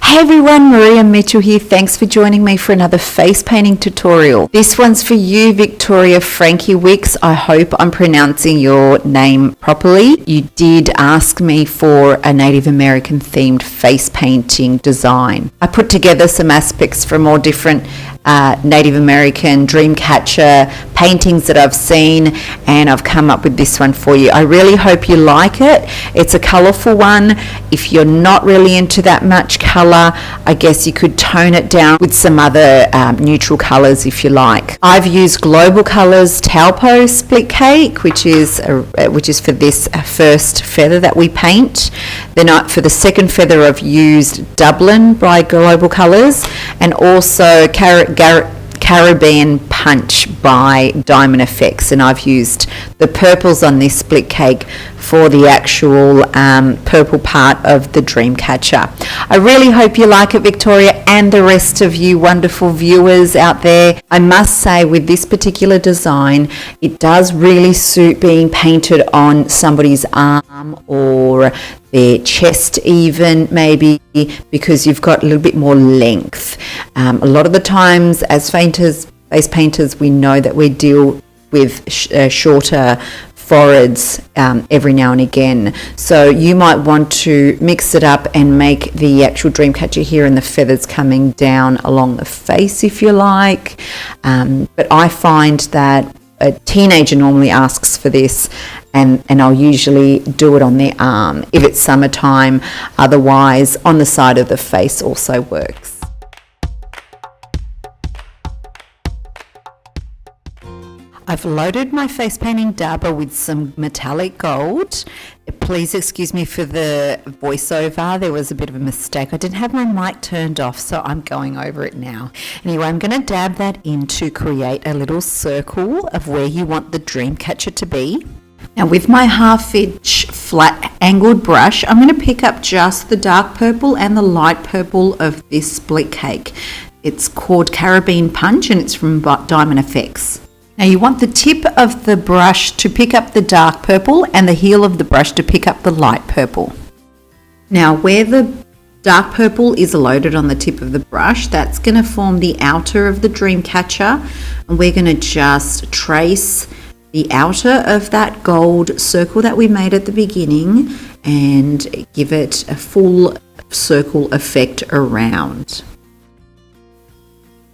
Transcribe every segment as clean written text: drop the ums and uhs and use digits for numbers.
Hey everyone, Maria Mitchell here. Thanks for joining me for another face painting tutorial. This one's for you, Victoria Frankie Wicks. I hope I'm pronouncing your name properly. You did ask me for a Native American themed face painting design. I put together some aspects from all different Native American dreamcatcher paintings that I've seen, and I've come up with this one for you. I really hope you like it. It's a colourful one. If you're not really into that much colour, I guess you could tone it down with some other neutral colours if you like. I've used Global Colours Taupo Split Cake, which is for this first feather that we paint. Then for the second feather, I've used Dublin by Global Colours, and also Caribbean Punch by Diamond FX, and I've used the purples on this split cake for the actual purple part of the dreamcatcher. I really hope you like it, Victoria, and the rest of you wonderful viewers out there. I must say, with this particular design, it does really suit being painted on somebody's arm or their chest even, maybe, because you've got a little bit more length. A lot of the times as face painters, we know that we deal with shorter foreheads every now and again. So you might want to mix it up and make the actual dreamcatcher here and the feathers coming down along the face if you like. But I find that a teenager normally asks for this, and I'll usually do it on their arm if it's summertime. Otherwise, on the side of the face also works. I've loaded my face painting dabber with some metallic gold. Please excuse me for the voiceover. There was a bit of a mistake. I didn't have my mic turned off, so I'm going over it now. Anyway, I'm going to dab that in to create a little circle of where you want the dreamcatcher to be. Now with my 1/2 inch flat angled brush, I'm going to pick up just the dark purple and the light purple of this split cake. It's called Caribbean Punch, and it's from Diamond FX. Now you want the tip of the brush to pick up the dark purple and the heel of the brush to pick up the light purple. Now where the dark purple is loaded on the tip of the brush, that's going to form the outer of the dreamcatcher, and we're going to just trace the outer of that gold circle that we made at the beginning and give it a full circle effect around.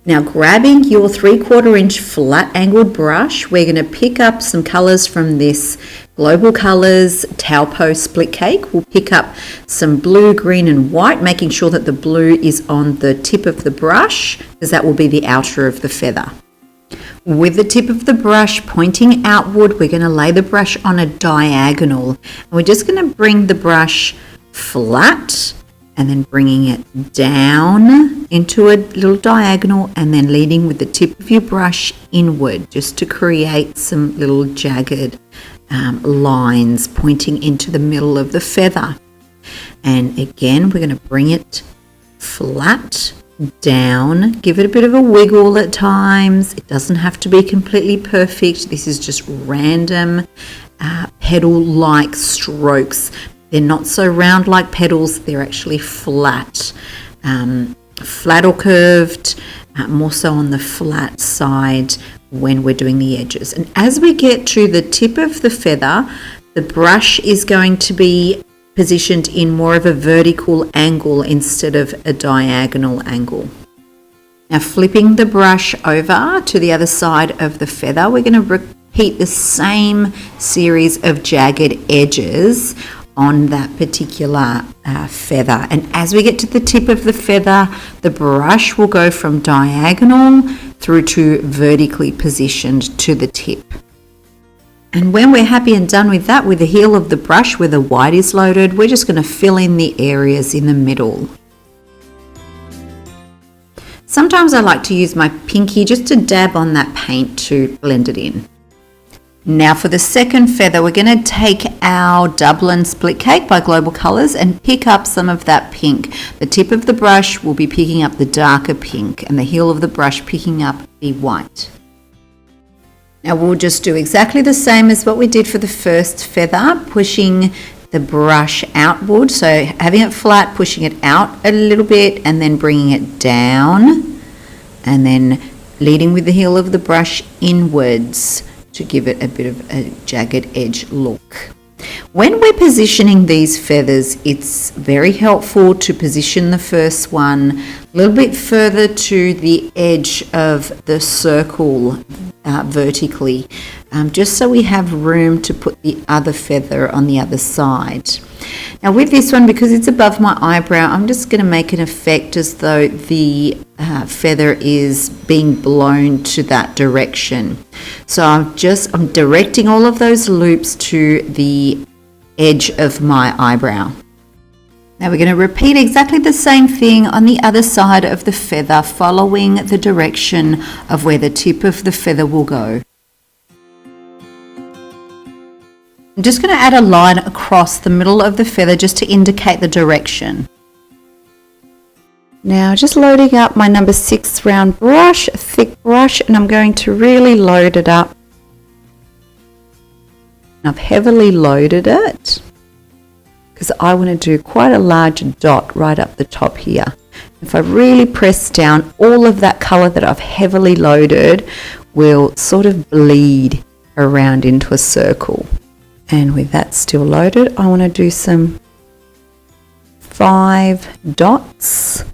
Now grabbing your 3/4 inch flat angled brush, we're going to pick up some colours from this Global Colours Taupo Split Cake. We'll pick up some blue, green and white, making sure that the blue is on the tip of the brush, because that will be the outer of the feather. With the tip of the brush pointing outward, we're going to lay the brush on a diagonal. And we're just going to bring the brush flat and then bringing it down into a little diagonal, and then leading with the tip of your brush inward, just to create some little jagged lines pointing into the middle of the feather. And again, we're going to bring it flat down, give it a bit of a wiggle at times. It doesn't have to be completely perfect. This is just random petal-like strokes. They're not so round like petals, they're actually flat. Flat or curved, more so on the flat side when we're doing the edges. And as we get to the tip of the feather, the brush is going to be positioned in more of a vertical angle instead of a diagonal angle. Now flipping the brush over to the other side of the feather, we're going to repeat the same series of jagged edges on that particular feather. And as we get to the tip of the feather, the brush will go from diagonal through to vertically positioned to the tip. And when we're happy and done with that, with the heel of the brush where the white is loaded, we're just going to fill in the areas in the middle. Sometimes I like to use my pinky just to dab on that paint to blend it in. Now for the second feather, we're going to take our Dublin Split Cake by Global Colours and pick up some of that pink. The tip of the brush will be picking up the darker pink, and the heel of the brush picking up the white. Now we'll just do exactly the same as what we did for the first feather, pushing the brush outward, so having it flat, pushing it out a little bit and then bringing it down, and then leading with the heel of the brush inwards to give it a bit of a jagged edge look. When we're positioning these feathers, it's very helpful to position the first one a little bit further to the edge of the circle vertically, just so we have room to put the other feather on the other side. Now with this one, because it's above my eyebrow, I'm just going to make an effect as though the feather is being blown to that direction. So I'm directing all of those loops to the edge of my eyebrow. Now we're going to repeat exactly the same thing on the other side of the feather, following the direction of where the tip of the feather will go. I'm just going to add a line across the middle of the feather just to indicate the direction. Now just loading up my number 6 round brush, a thick brush, and I'm going to really load it up. I've heavily loaded it because I want to do quite a large dot right up the top here. If I really press down, all of that colour that I've heavily loaded will sort of bleed around into a circle. And with that still loaded, I want to do some 5 dots.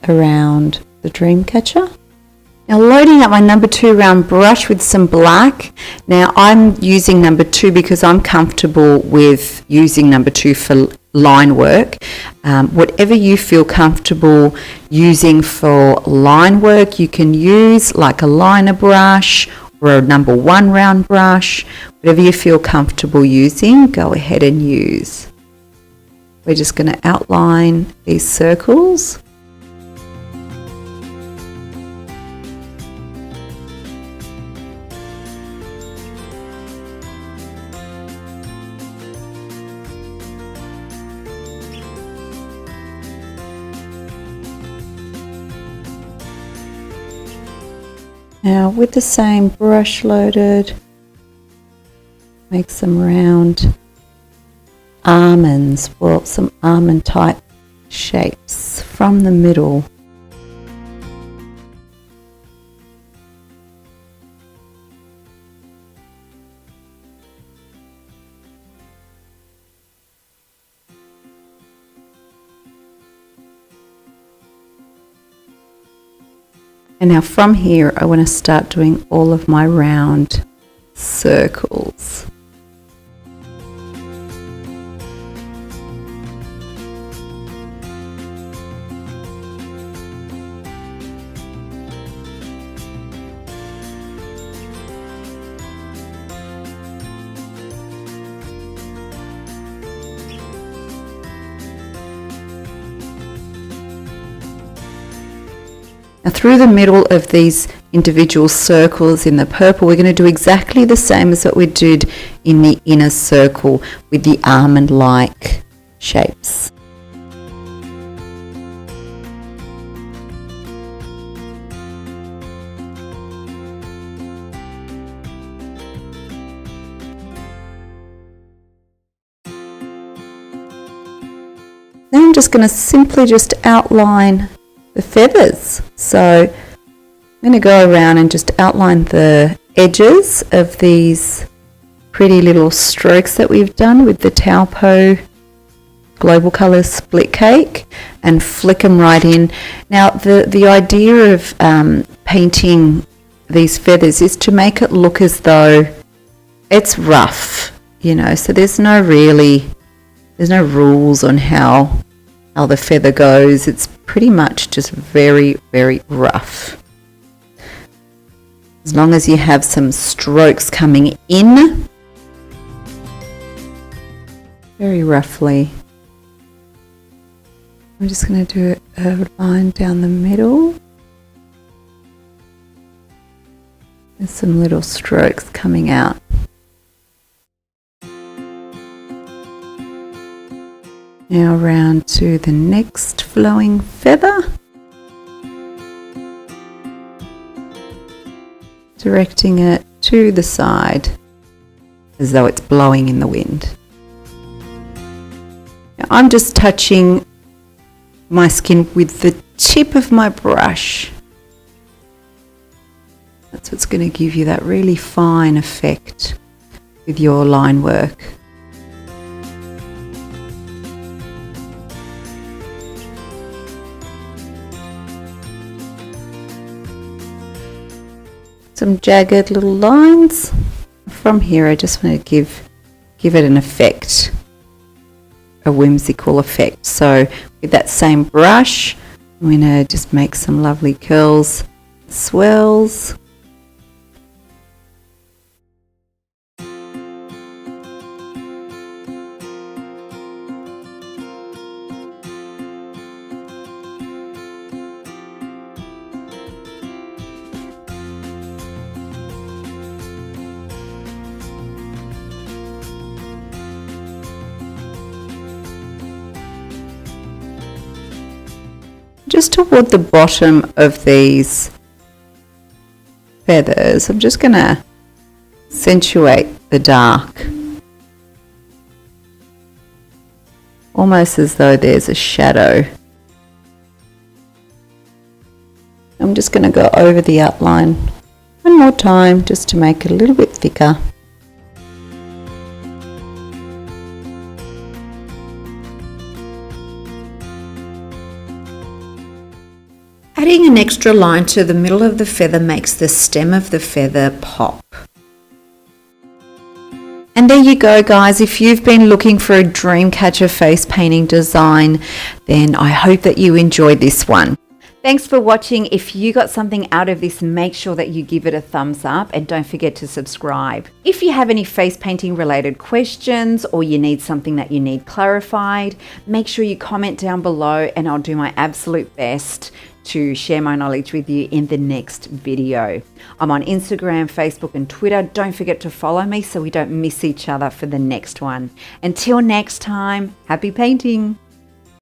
Around the dream catcher. Now loading up my number 2 round brush with some black. Now I'm using number 2 because I'm comfortable with using number 2 for line work. Whatever you feel comfortable using for line work, you can use, like a liner brush or a number 1 round brush. Whatever you feel comfortable using, go ahead and use. We're just going to outline these circles. Now with the same brush loaded, make some round almonds, well, some almond type shapes from the middle. And now from here, I want to start doing all of my round circles. Now through the middle of these individual circles in the purple, we're going to do exactly the same as what we did in the inner circle with the almond-like shapes. Then I'm just going to simply just outline the feathers. So I'm going to go around and just outline the edges of these pretty little strokes that we've done with the Taupo Global Colours Split Cake and flick them right in. Now the idea of painting these feathers is to make it look as though it's rough, you know, so there's no rules on how the feather goes. It's pretty much just very, very rough. As long as you have some strokes coming in, very roughly. I'm just going to do a line down the middle. There's some little strokes coming out. Now round to the next flowing feather. directing it to the side as though it's blowing in the wind. Now I'm just touching my skin with the tip of my brush. That's what's going to give you that really fine effect with your line work. Some jagged little lines. From here I just want to give it an effect, a whimsical effect. So with that same brush I'm going to just make some lovely curls, swells. Just toward the bottom of these feathers, I'm just going to accentuate the dark, almost as though there's a shadow. I'm just going to go over the outline one more time just to make it a little bit thicker. Adding an extra line to the middle of the feather makes the stem of the feather pop. And there you go, guys. If you've been looking for a dream catcher face painting design, then I hope that you enjoyed this one. Thanks for watching. If you got something out of this, make sure that you give it a thumbs up and don't forget to subscribe. If you have any face painting related questions or you need something that you need clarified, make sure you comment down below and I'll do my absolute best to share my knowledge with you in the next video. I'm on Instagram, Facebook and Twitter. Don't forget to follow me so we don't miss each other for the next one. Until next time, happy painting!